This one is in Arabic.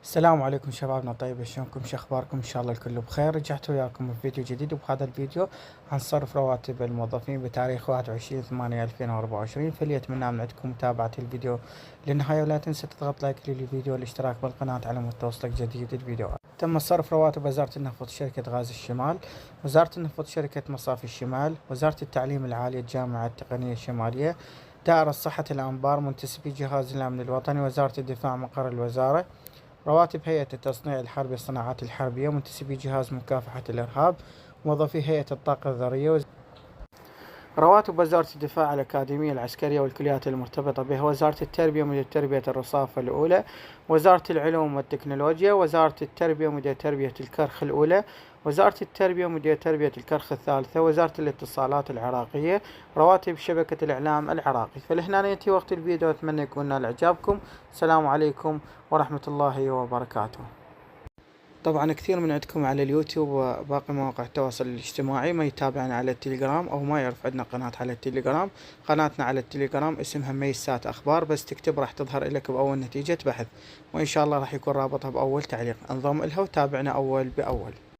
السلام عليكم شبابنا الطيبة، شلونكم؟ شو اخباركم؟ ان شاء الله الكل بخير. رجعت وياكم بفيديو جديد، وبهذا الفيديو عن صرف رواتب الموظفين بتاريخ 21/8/2024. فاللي اتمنى من عندكم متابعة الفيديو للنهاية، ولا تنسى تضغط لايك للفيديو والاشتراك بالقناة على مود توصلك جديد الفيديوهات. تم صرف رواتب وزارة النفط، شركة غاز الشمال، وزارة النفط، شركة مصافي الشمال، وزارة التعليم العالي، الجامعة التقنية الشمالية، دائرة صحة الأنبار، منتسبي جهاز الأمن الوطني، وزارة الدفاع مقر الوزارة، رواتب هيئة التصنيع الحربي الصناعات الحربية، منتسبي جهاز مكافحة الإرهاب، موظفي هيئة الطاقة الذرية، رواتب وزارة الدفاع الأكاديمية العسكرية والكليات المرتبطة بها، وزارة التربية ومدير تربية الرصافة الأولى، وزارة العلوم والتكنولوجيا، وزارة التربية ومدير تربية الكرخ الأولى، وزارة التربية ومدير تربية الكرخ الثالثة، وزارة الاتصالات العراقية، رواتب شبكة الإعلام العراقي. فلهنا يأتي وقت الفيديو، أتمنى يكون نال إعجابكم. السلام عليكم ورحمة الله وبركاته. طبعا كثير من عندكم على اليوتيوب وباقي مواقع التواصل الاجتماعي ما يتابعنا على التليجرام، او ما يعرف عندنا قناة على التليجرام. قناتنا على التليجرام اسمها ميسات اخبار، بس تكتب راح تظهر لك باول نتيجة بحث، وان شاء الله راح يكون رابطها باول تعليق. انضم لها وتابعنا اول باول.